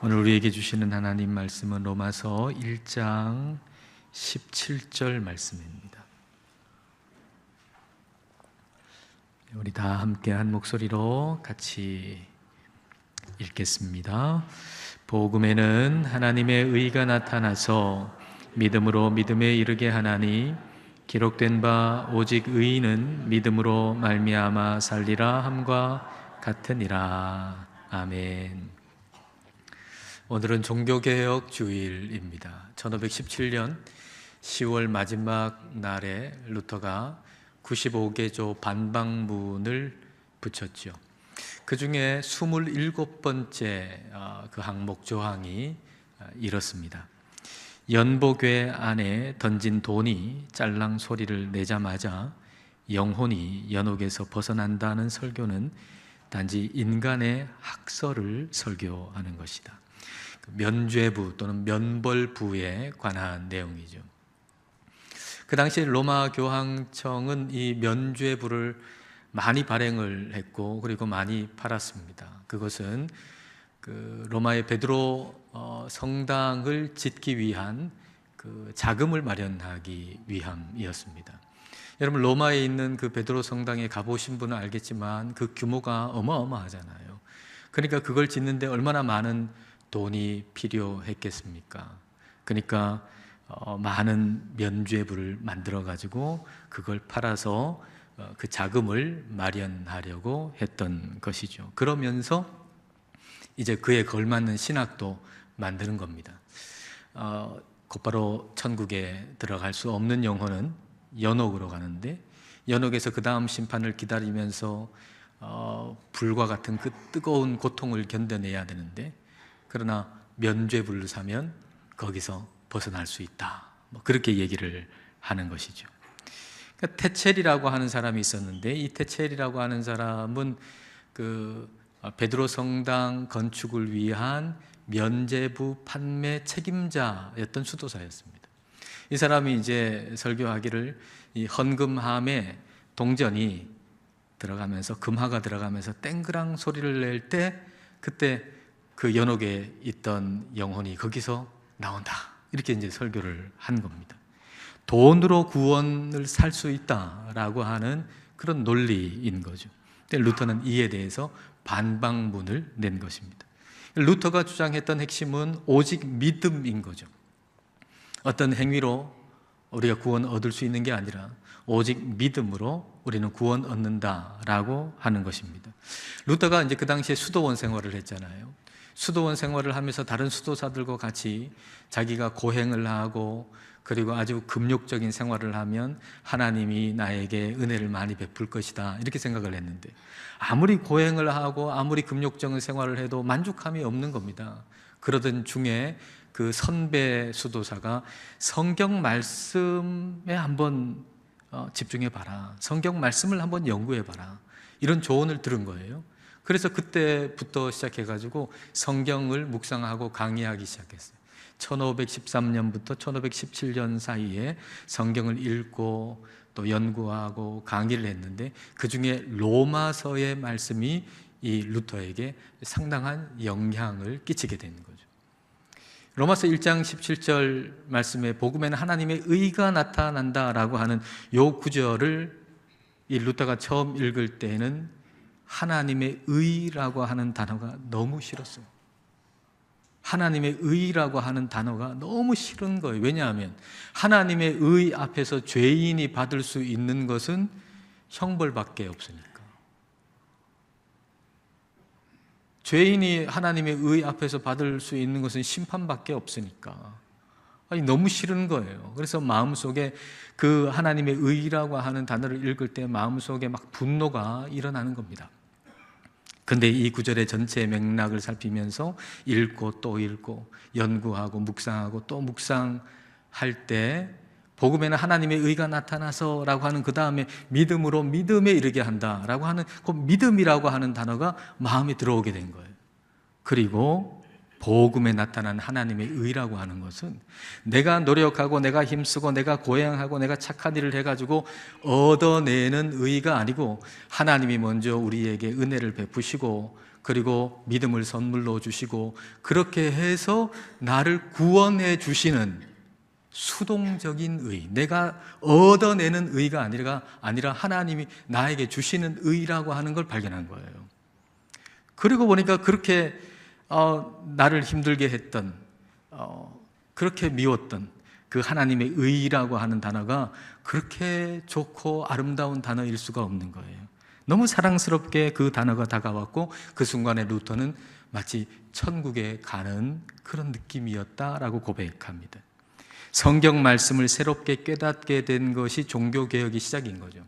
오늘 우리에게 주시는 하나님 말씀은 로마서 1장 17절 말씀입니다. 우리 다 함께 한 목소리로 같이 읽겠습니다. 복음에는 하나님의 의가 나타나서 믿음으로 믿음에 이르게 하나니 기록된 바 오직 의인은 믿음으로 말미암아 살리라 함과 같으니라. 아멘. 오늘은 종교개혁 주일입니다. 1517년 10월 마지막 날에 루터가 95개조 반박문을 붙였죠. 그 중에 27번째 그 항목 조항이 이렇습니다. 연복궤 안에 던진 돈이 짤랑 소리를 내자마자 영혼이 연옥에서 벗어난다는 설교는 단지 인간의 학설을 설교하는 것이다. 면죄부 또는 면벌부에 관한 내용이죠. 그 당시 로마 교황청은 이 면죄부를 많이 발행을 했고 그리고 많이 팔았습니다. 그것은 그 로마의 베드로 성당을 짓기 위한 그 자금을 마련하기 위함이었습니다. 여러분 로마에 있는 그 베드로 성당에 가보신 분은 알겠지만 그 규모가 어마어마하잖아요. 그러니까 그걸 짓는데 얼마나 많은 돈이 필요했겠습니까? 그러니까 많은 면죄부를 만들어 가지고 그걸 팔아서 그 자금을 마련하려고 했던 것이죠. 그러면서 이제 그에 걸맞는 신학도 만드는 겁니다. 곧바로 천국에 들어갈 수 없는 영혼은 연옥으로 가는데 연옥에서 그 다음 심판을 기다리면서 불과 같은 그 뜨거운 고통을 견뎌내야 되는데 그러나 면죄부를 사면 거기서 벗어날 수 있다. 그렇게 얘기를 하는 것이죠. 그러니까 테첼이라고 하는 사람이 있었는데 이 테첼이라고 하는 사람은 그 베드로 성당 건축을 위한 면죄부 판매 책임자였던 수도사였습니다. 이 사람이 이제 설교하기를 이 헌금함에 동전이 들어가면서 금화가 들어가면서 땡그랑 소리를 낼 때 그때 그 연옥에 있던 영혼이 거기서 나온다. 이렇게 이제 설교를 한 겁니다. 돈으로 구원을 살 수 있다라고 하는 그런 논리인 거죠. 루터는 이에 대해서 반박문을 낸 것입니다. 루터가 주장했던 핵심은 오직 믿음인 거죠. 어떤 행위로 우리가 구원 얻을 수 있는 게 아니라 오직 믿음으로 우리는 구원 얻는다라고 하는 것입니다. 루터가 이제 그 당시에 수도원 생활을 했잖아요. 수도원 생활을 하면서 다른 수도사들과 같이 자기가 고행을 하고 그리고 아주 금욕적인 생활을 하면 하나님이 나에게 은혜를 많이 베풀 것이다 이렇게 생각을 했는데 아무리 고행을 하고 아무리 금욕적인 생활을 해도 만족함이 없는 겁니다. 그러던 중에 그 선배 수도사가 성경 말씀에 한번 집중해 봐라. 성경 말씀을 한번 연구해 봐라. 이런 조언을 들은 거예요. 그래서 그때부터 시작해가지고 성경을 묵상하고 강의하기 시작했어요. 1513년부터 1517년 사이에 성경을 읽고 또 연구하고 강의를 했는데 그 중에 로마서의 말씀이 이 루터에게 상당한 영향을 끼치게 되는 거죠. 로마서 1장 17절 말씀에 복음에는 하나님의 의가 나타난다라고 하는 이 구절을 이 루터가 처음 읽을 때는 하나님의 의라고 하는 단어가 너무 싫었어요. 하나님의 의라고 하는 단어가 너무 싫은 거예요. 왜냐하면 하나님의 의 앞에서 죄인이 받을 수 있는 것은 형벌밖에 없으니까. 죄인이 하나님의 의 앞에서 받을 수 있는 것은 심판밖에 없으니까. 아니, 너무 싫은 거예요. 그래서 마음속에 그 하나님의 의라고 하는 단어를 읽을 때 마음속에 막 분노가 일어나는 겁니다. 근데 이 구절의 전체 맥락을 살피면서 읽고 또 읽고 연구하고 묵상하고 또 묵상할 때 복음에는 하나님의 의가 나타나서 라고 하는 그 다음에 믿음으로 믿음에 이르게 한다 라고 하는 그 믿음이라고 하는 단어가 마음에 들어오게 된 거예요. 그리고 복음에 나타난 하나님의 의라고 하는 것은 내가 노력하고 내가 힘쓰고 내가 고행하고 내가 착한 일을 해가지고 얻어내는 의가 아니고 하나님이 먼저 우리에게 은혜를 베푸시고 그리고 믿음을 선물로 주시고 그렇게 해서 나를 구원해 주시는 수동적인 의, 내가 얻어내는 의가 아니라 하나님이 나에게 주시는 의라고 하는 걸 발견한 거예요. 그리고 보니까 그렇게 나를 힘들게 했던, 그렇게 미웠던 그 하나님의 의라고 하는 단어가 그렇게 좋고 아름다운 단어일 수가 없는 거예요. 너무 사랑스럽게 그 단어가 다가왔고 그 순간에 루터는 마치 천국에 가는 그런 느낌이었다라고 고백합니다. 성경 말씀을 새롭게 깨닫게 된 것이 종교개혁의 시작인 거죠.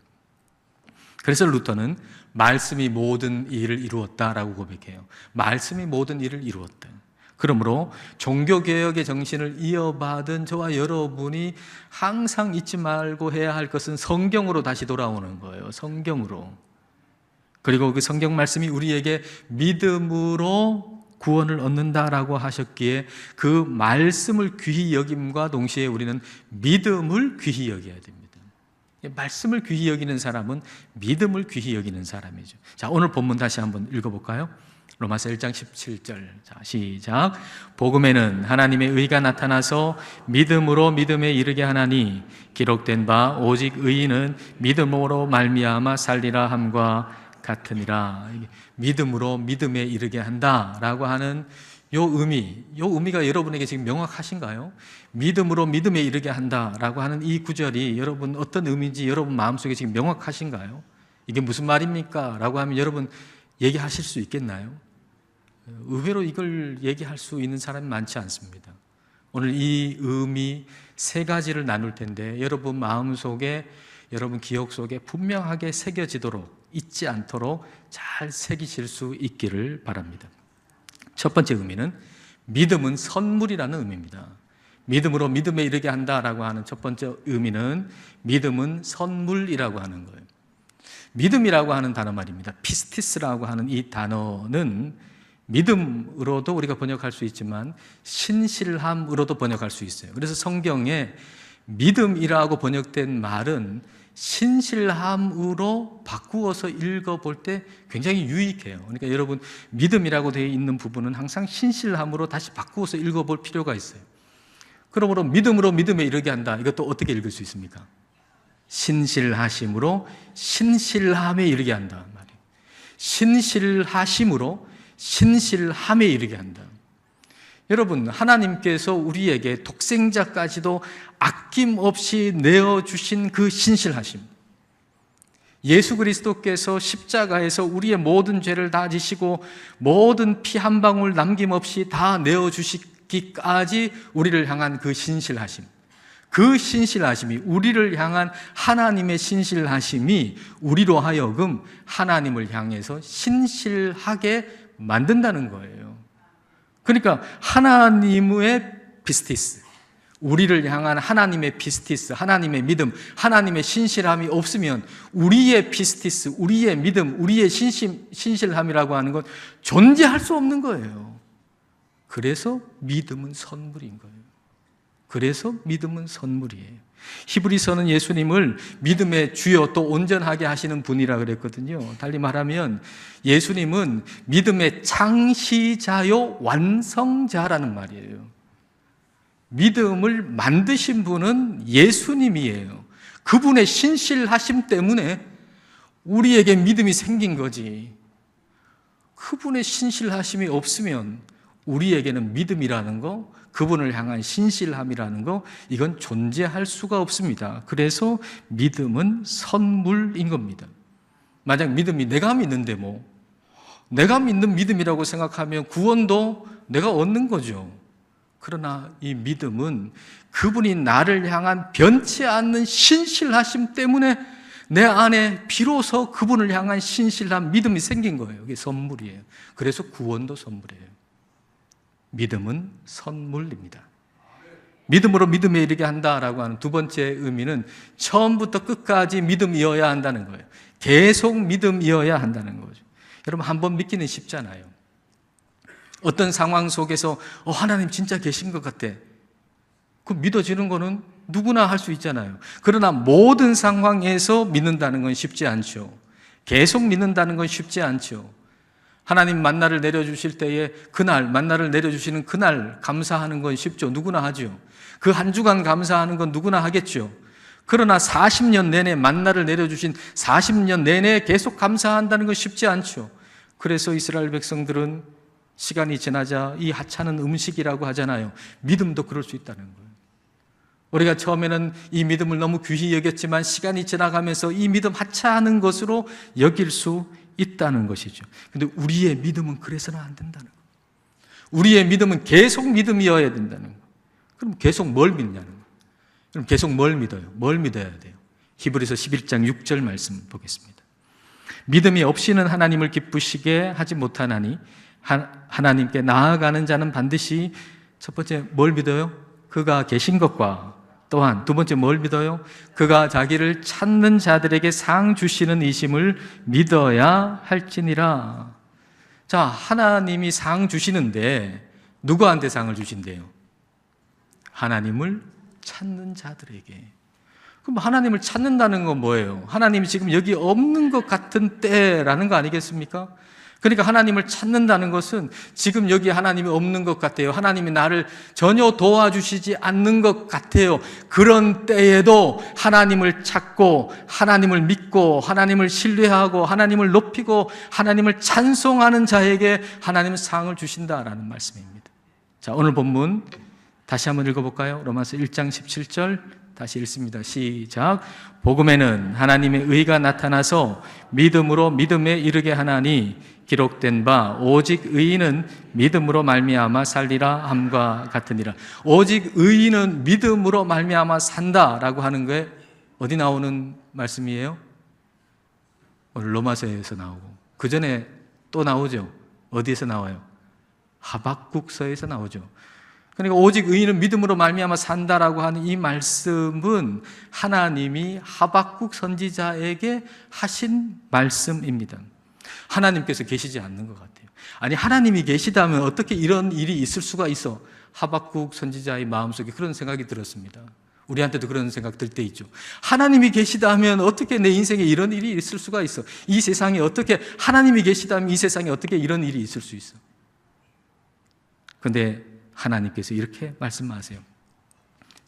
그래서 루터는 말씀이 모든 일을 이루었다라고 고백해요. 말씀이 모든 일을 이루었다. 그러므로 종교개혁의 정신을 이어받은 저와 여러분이 항상 잊지 말고 해야 할 것은 성경으로 다시 돌아오는 거예요. 성경으로. 그리고 그 성경 말씀이 우리에게 믿음으로 구원을 얻는다라고 하셨기에 그 말씀을 귀히 여김과 동시에 우리는 믿음을 귀히 여겨야 됩니다. 말씀을 귀히 여기는 사람은 믿음을 귀히 여기는 사람이죠. 자, 오늘 본문 다시 한번 읽어볼까요? 로마서 1장 17절. 자, 시작. 복음에는 하나님의 의가 나타나서 믿음으로 믿음에 이르게 하나니 기록된 바 오직 의인은 믿음으로 말미암아 살리라 함과 같으니라. 믿음으로 믿음에 이르게 한다라고 하는 요 의미가 여러분에게 지금 명확하신가요? 믿음으로 믿음에 이르게 한다라고 하는 이 구절이 여러분 어떤 의미인지 여러분 마음속에 지금 명확하신가요? 이게 무슨 말입니까? 라고 하면 여러분 얘기하실 수 있겠나요? 의외로 이걸 얘기할 수 있는 사람이 많지 않습니다. 오늘 이 의미 세 가지를 나눌 텐데 여러분 마음속에, 여러분 기억 속에 분명하게 새겨지도록, 잊지 않도록 잘 새기실 수 있기를 바랍니다. 첫 번째 의미는 믿음은 선물이라는 의미입니다. 믿음으로 믿음에 이르게 한다라고 하는 첫 번째 의미는 믿음은 선물이라고 하는 거예요. 믿음이라고 하는 단어 말입니다. 피스티스라고 하는 이 단어는 믿음으로도 우리가 번역할 수 있지만 신실함으로도 번역할 수 있어요. 그래서 성경에 믿음이라고 번역된 말은 신실함으로 바꾸어서 읽어볼 때 굉장히 유익해요. 그러니까 여러분 믿음이라고 되어 있는 부분은 항상 신실함으로 다시 바꾸어서 읽어볼 필요가 있어요. 그러므로 믿음으로 믿음에 이르게 한다. 이것도 어떻게 읽을 수 있습니까? 신실하심으로 신실함에 이르게 한다 말이에요. 신실하심으로 신실함에 이르게 한다. 여러분, 하나님께서 우리에게 독생자까지도 아낌없이 내어주신 그 신실하심, 예수 그리스도께서 십자가에서 우리의 모든 죄를 다 지시고 모든 피 한 방울 남김없이 다 내어주시기까지 우리를 향한 그 신실하심, 그 신실하심이, 우리를 향한 하나님의 신실하심이 우리로 하여금 하나님을 향해서 신실하게 만든다는 거예요. 그러니까 하나님의 피스티스, 우리를 향한 하나님의 피스티스, 하나님의 믿음, 하나님의 신실함이 없으면 우리의 피스티스, 우리의 믿음, 우리의 신실함이라고 하는 건 존재할 수 없는 거예요. 그래서 믿음은 선물인 거예요. 그래서 믿음은 선물이에요. 히브리서는 예수님을 믿음의 주요 또 온전하게 하시는 분이라 그랬거든요. 달리 말하면 예수님은 믿음의 창시자요 완성자라는 말이에요. 믿음을 만드신 분은 예수님이에요. 그분의 신실하심 때문에 우리에게 믿음이 생긴 거지. 그분의 신실하심이 없으면 우리에게는 믿음이라는 거, 그분을 향한 신실함이라는 거, 이건 존재할 수가 없습니다. 그래서 믿음은 선물인 겁니다. 만약 믿음이 내가 믿는데 내가 믿는 믿음이라고 생각하면 구원도 내가 얻는 거죠. 그러나 이 믿음은 그분이 나를 향한 변치 않는 신실하심 때문에 내 안에 비로소 그분을 향한 신실한 믿음이 생긴 거예요. 이게 선물이에요. 그래서 구원도 선물이에요. 믿음은 선물입니다. 믿음으로 믿음에 이르게 한다라고 하는 두 번째 의미는 처음부터 끝까지 믿음이어야 한다는 거예요. 계속 믿음이어야 한다는 거죠. 여러분, 한번 믿기는 쉽잖아요. 어떤 상황 속에서 하나님 진짜 계신 것 같아, 그 믿어지는 거는 누구나 할 수 있잖아요. 그러나 모든 상황에서 믿는다는 건 쉽지 않죠. 계속 믿는다는 건 쉽지 않죠. 하나님 만나를 내려주실 때에 그날, 만나를 내려주시는 그날 감사하는 건 쉽죠. 누구나 하죠. 그 한 주간 감사하는 건 누구나 하겠죠. 그러나 40년 내내 만나를 내려주신 40년 내내 계속 감사한다는 건 쉽지 않죠. 그래서 이스라엘 백성들은 시간이 지나자 이 하찮은 음식이라고 하잖아요. 믿음도 그럴 수 있다는 거예요. 우리가 처음에는 이 믿음을 너무 귀히 여겼지만 시간이 지나가면서 이 믿음 하찮은 것으로 여길 수 있다는 것이죠. 근데 우리의 믿음은 그래서는 안 된다는 거예요. 우리의 믿음은 계속 믿음이어야 된다는 거예요. 그럼 계속 뭘 믿냐는 거예요. 그럼 계속 뭘 믿어요? 뭘 믿어야 돼요? 히브리서 11장 6절 말씀 보겠습니다. 믿음이 없이는 하나님을 기쁘시게 하지 못하나니 하나님께 나아가는 자는 반드시 첫 번째 뭘 믿어요? 그가 계신 것과 또한 두 번째 뭘 믿어요? 그가 자기를 찾는 자들에게 상 주시는 이심을 믿어야 할지니라. 자, 하나님이 상 주시는데 누구한테 상을 주신대요? 하나님을 찾는 자들에게. 그럼 하나님을 찾는다는 건 뭐예요? 하나님이 지금 여기 없는 것 같은 때라는 거 아니겠습니까? 그러니까 하나님을 찾는다는 것은 지금 여기 하나님이 없는 것 같아요. 하나님이 나를 전혀 도와주시지 않는 것 같아요. 그런 때에도 하나님을 찾고 하나님을 믿고 하나님을 신뢰하고 하나님을 높이고 하나님을 찬송하는 자에게 하나님은 상을 주신다라는 말씀입니다. 자, 오늘 본문 다시 한번 읽어볼까요? 로마서 1장 17절 다시 읽습니다. 시작. 복음에는 하나님의 의가 나타나서 믿음으로 믿음에 이르게 하나니 기록된 바 오직 의인은 믿음으로 말미암아 살리라 함과 같으니라. 오직 의인은 믿음으로 말미암아 산다라고 하는 게 어디 나오는 말씀이에요? 오늘 로마서에서 나오고 그 전에 또 나오죠. 어디에서 나와요? 하박국서에서 나오죠. 그러니까 오직 의인은 믿음으로 말미암아 산다라고 하는 이 말씀은 하나님이 하박국 선지자에게 하신 말씀입니다. 하나님께서 계시지 않는 것 같아요. 아니, 하나님이 계시다면 어떻게 이런 일이 있을 수가 있어? 하박국 선지자의 마음속에 그런 생각이 들었습니다. 우리한테도 그런 생각 들 때 있죠. 하나님이 계시다면 어떻게 내 인생에 이런 일이 있을 수가 있어? 이 세상에 어떻게, 하나님이 계시다면 이 세상에 어떻게 이런 일이 있을 수 있어? 그런데 하나님께서 이렇게 말씀하세요.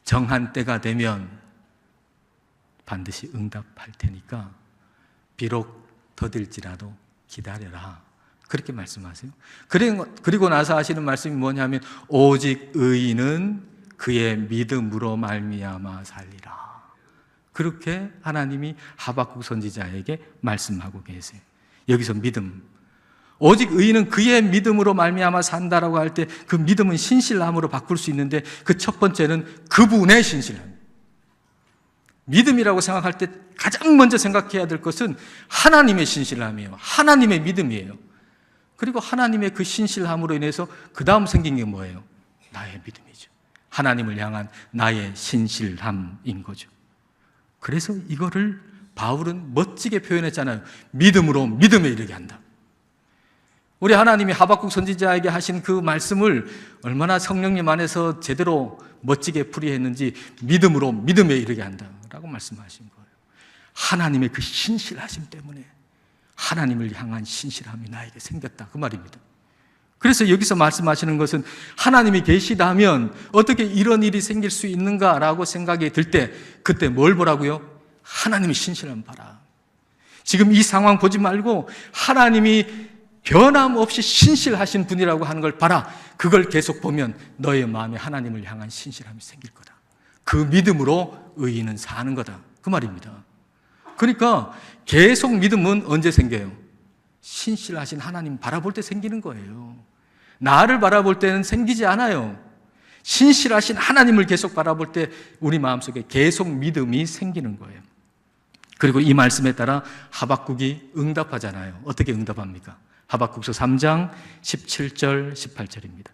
정한 때가 되면 반드시 응답할 테니까 비록 더딜지라도 기다려라. 그렇게 말씀하세요. 그리고 나서 하시는 말씀이 뭐냐면 오직 의인은 그의 믿음으로 말미암아 살리라. 그렇게 하나님이 하박국 선지자에게 말씀하고 계세요. 여기서 믿음, 오직 의인은 그의 믿음으로 말미암아 산다라고 할 때 그 믿음은 신실함으로 바꿀 수 있는데 그 첫 번째는 그분의 신실함. 믿음이라고 생각할 때 가장 먼저 생각해야 될 것은 하나님의 신실함이에요. 하나님의 믿음이에요. 그리고 하나님의 그 신실함으로 인해서 그 다음 생긴 게 뭐예요? 나의 믿음이죠. 하나님을 향한 나의 신실함인 거죠. 그래서 이거를 바울은 멋지게 표현했잖아요. 믿음으로 믿음에 이르게 한다. 우리 하나님이 하박국 선지자에게 하신 그 말씀을 얼마나 성령님 안에서 제대로 멋지게 풀이했는지 믿음으로 믿음에 이르게 한다라고 말씀하신 거예요. 하나님의 그 신실하심 때문에 하나님을 향한 신실함이 나에게 생겼다, 그 말입니다. 그래서 여기서 말씀하시는 것은 하나님이 계시다면 어떻게 이런 일이 생길 수 있는가라고 생각이 들 때 그때 뭘 보라고요? 하나님의 신실함 봐라. 지금 이 상황 보지 말고 하나님이 변함없이 신실하신 분이라고 하는 걸 봐라. 그걸 계속 보면 너의 마음에 하나님을 향한 신실함이 생길 거다. 그 믿음으로 의인은 사는 거다, 그 말입니다. 그러니까 계속 믿음은 언제 생겨요? 신실하신 하나님 바라볼 때 생기는 거예요. 나를 바라볼 때는 생기지 않아요. 신실하신 하나님을 계속 바라볼 때 우리 마음속에 계속 믿음이 생기는 거예요. 그리고 이 말씀에 따라 하박국이 응답하잖아요. 어떻게 응답합니까? 하박국서 3장 17절 18절입니다.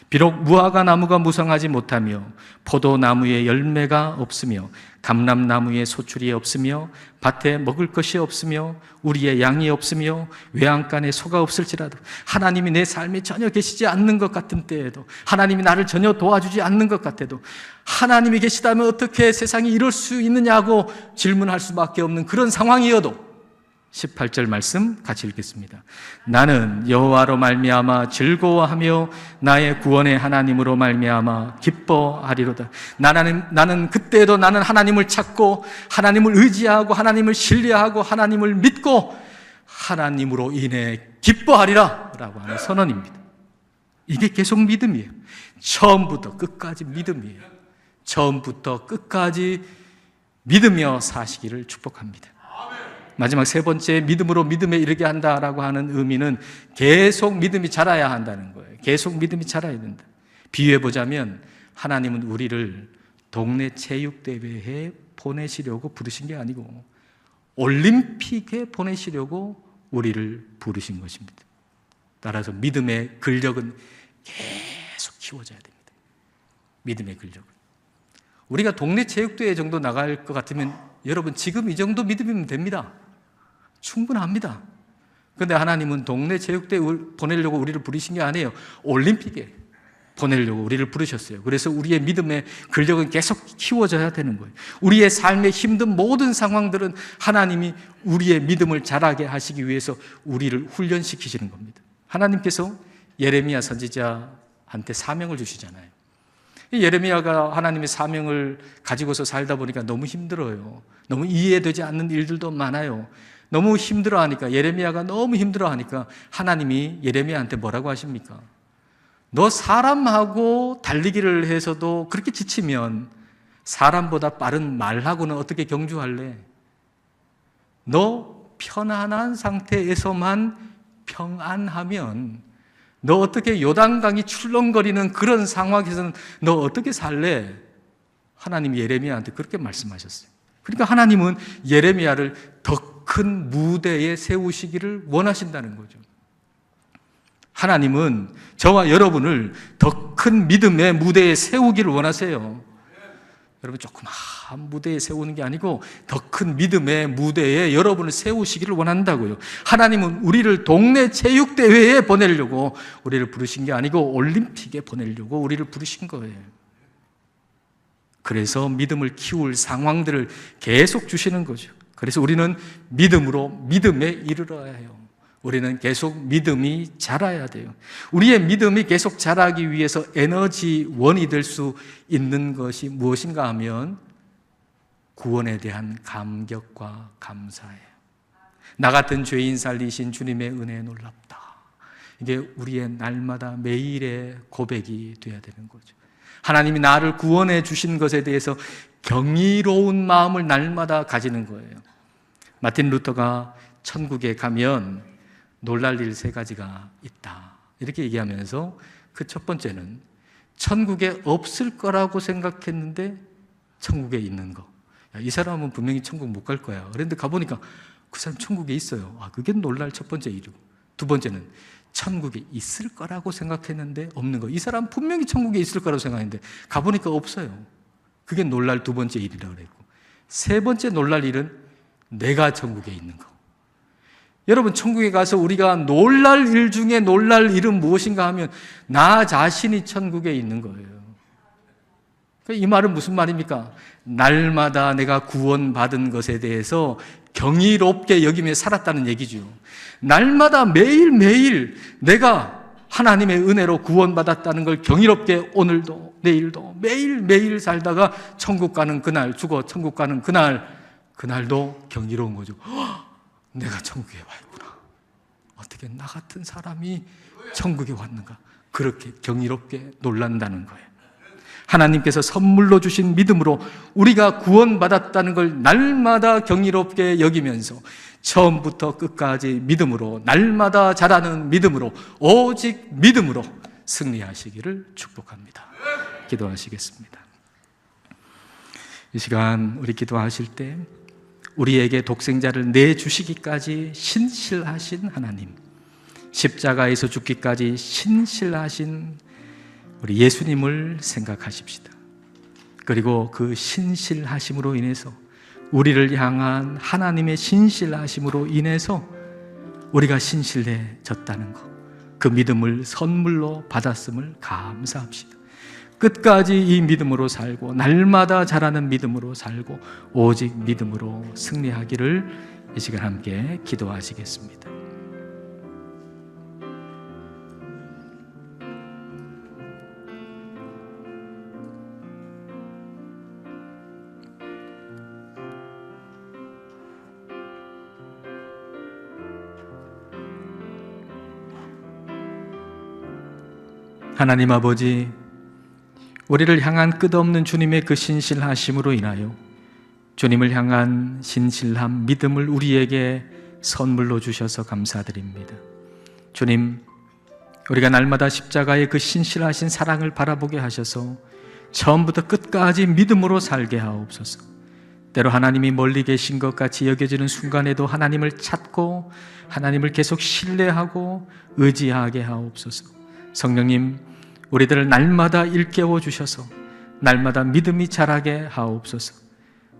비록 무화과 나무가 무성하지 못하며 포도나무에 열매가 없으며 감람나무에 소출이 없으며 밭에 먹을 것이 없으며 우리의 양이 없으며 외양간에 소가 없을지라도 하나님이 내 삶에 전혀 계시지 않는 것 같은 때에도 하나님이 나를 전혀 도와주지 않는 것 같아도 하나님이 계시다면 어떻게 세상이 이럴 수 있느냐고 질문할 수밖에 없는 그런 상황이어도 18절 말씀 같이 읽겠습니다. 나는 여호와로 말미암아 즐거워하며 나의 구원의 하나님으로 말미암아 기뻐하리로다. 나는 그때에도 나는 하나님을 찾고 하나님을 의지하고 하나님을 신뢰하고 하나님을 믿고 하나님으로 인해 기뻐하리라 라고 하는 선언입니다. 이게 계속 믿음이에요. 처음부터 끝까지 믿음이에요. 처음부터 끝까지 믿으며 사시기를 축복합니다. 마지막 세 번째, 믿음으로 믿음에 이르게 한다라고 하는 의미는 계속 믿음이 자라야 한다는 거예요. 계속 믿음이 자라야 된다. 비유해 보자면 하나님은 우리를 동네 체육대회에 보내시려고 부르신 게 아니고 올림픽에 보내시려고 우리를 부르신 것입니다. 따라서 믿음의 근력은 계속 키워져야 됩니다. 믿음의 근력은. 우리가 동네 체육대회 정도 나갈 것 같으면 여러분 지금 이 정도 믿음이면 됩니다. 충분합니다. 그런데 하나님은 동네 체육대회 보내려고 우리를 부르신 게 아니에요. 올림픽에 보내려고 우리를 부르셨어요. 그래서 우리의 믿음의 근력은 계속 키워져야 되는 거예요. 우리의 삶의 힘든 모든 상황들은 하나님이 우리의 믿음을 자라게 하시기 위해서 우리를 훈련시키시는 겁니다. 하나님께서 예레미야 선지자한테 사명을 주시잖아요. 예레미야가 하나님의 사명을 가지고서 살다 보니까 너무 힘들어요. 너무 이해되지 않는 일들도 많아요. 너무 힘들어하니까, 예레미야가 너무 힘들어하니까 하나님이 예레미야한테 뭐라고 하십니까? 너 사람하고 달리기를 해서도 그렇게 지치면 사람보다 빠른 말하고는 어떻게 경주할래? 너 편안한 상태에서만 평안하면 너 어떻게 요단강이 출렁거리는 그런 상황에서는 너 어떻게 살래? 하나님이 예레미야한테 그렇게 말씀하셨어요. 그러니까 하나님은 예레미야를 더 큰 무대에 세우시기를 원하신다는 거죠. 하나님은 저와 여러분을 더 큰 믿음의 무대에 세우기를 원하세요. 여러분 조그마한 무대에 세우는 게 아니고 더 큰 믿음의 무대에 여러분을 세우시기를 원한다고요. 하나님은 우리를 동네 체육대회에 보내려고 우리를 부르신 게 아니고 올림픽에 보내려고 우리를 부르신 거예요. 그래서 믿음을 키울 상황들을 계속 주시는 거죠. 그래서 우리는 믿음으로 믿음에 이르러야 해요. 우리는 계속 믿음이 자라야 돼요. 우리의 믿음이 계속 자라기 위해서 에너지원이 될 수 있는 것이 무엇인가 하면 구원에 대한 감격과 감사예요. 나 같은 죄인 살리신 주님의 은혜 놀랍다. 이게 우리의 날마다 매일의 고백이 되어야 되는 거죠. 하나님이 나를 구원해 주신 것에 대해서 경이로운 마음을 날마다 가지는 거예요. 마틴 루터가 천국에 가면 놀랄 일 세 가지가 있다 이렇게 얘기하면서 그 첫 번째는 천국에 없을 거라고 생각했는데 천국에 있는 거. 이 사람은 분명히 천국 못 갈 거야. 그런데 가보니까 그 사람 천국에 있어요. 그게 놀랄 첫 번째 일이고, 두 번째는 천국에 있을 거라고 생각했는데 없는 거. 이 사람 분명히 천국에 있을 거라고 생각했는데 가보니까 없어요. 그게 놀랄 두 번째 일이라고 그랬고, 세 번째 놀랄 일은 내가 천국에 있는 거. 여러분 천국에 가서 우리가 놀랄 일 중에 놀랄 일은 무엇인가 하면 나 자신이 천국에 있는 거예요. 이 말은 무슨 말입니까? 날마다 내가 구원받은 것에 대해서 경이롭게 여기며 살았다는 얘기죠. 날마다 매일매일 내가 하나님의 은혜로 구원받았다는 걸 경이롭게 오늘도 내일도 매일매일 살다가 천국 가는 그날, 죽어 천국 가는 그날도 경이로운 거죠. 내가 천국에 와 있구나. 어떻게 나 같은 사람이 천국에 왔는가. 그렇게 경이롭게 놀란다는 거예요. 하나님께서 선물로 주신 믿음으로 우리가 구원받았다는 걸 날마다 경이롭게 여기면서 처음부터 끝까지 믿음으로, 날마다 자라는 믿음으로, 오직 믿음으로 승리하시기를 축복합니다. 기도하시겠습니다. 이 시간 우리 기도하실 때 우리에게 독생자를 내주시기까지 신실하신 하나님, 십자가에서 죽기까지 신실하신 우리 예수님을 생각하십시다. 그리고 그 신실하심으로 인해서, 우리를 향한 하나님의 신실하심으로 인해서 우리가 신실해졌다는 것, 그 믿음을 선물로 받았음을 감사합시다. 끝까지 이 믿음으로 살고 날마다 자라는 믿음으로 살고 오직 믿음으로 승리하기를 이 시간 함께 기도하시겠습니다. 하나님 아버지, 우리를 향한 끝없는 주님의 그 신실하심으로 인하여 주님을 향한 신실함, 믿음을 우리에게 선물로 주셔서 감사드립니다. 주님, 우리가 날마다 십자가의 그 신실하신 사랑을 바라보게 하셔서 처음부터 끝까지 믿음으로 살게 하옵소서. 때로 하나님이 멀리 계신 것 같이 여겨지는 순간에도 하나님을 찾고 하나님을 계속 신뢰하고 의지하게 하옵소서. 성령님, 우리들을 날마다 일깨워 주셔서 날마다 믿음이 자라게 하옵소서.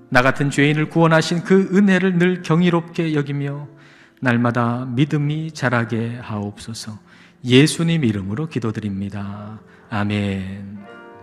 나 같은 죄인을 구원하신 그 은혜를 늘 경이롭게 여기며 날마다 믿음이 자라게 하옵소서. 예수님 이름으로 기도드립니다. 아멘.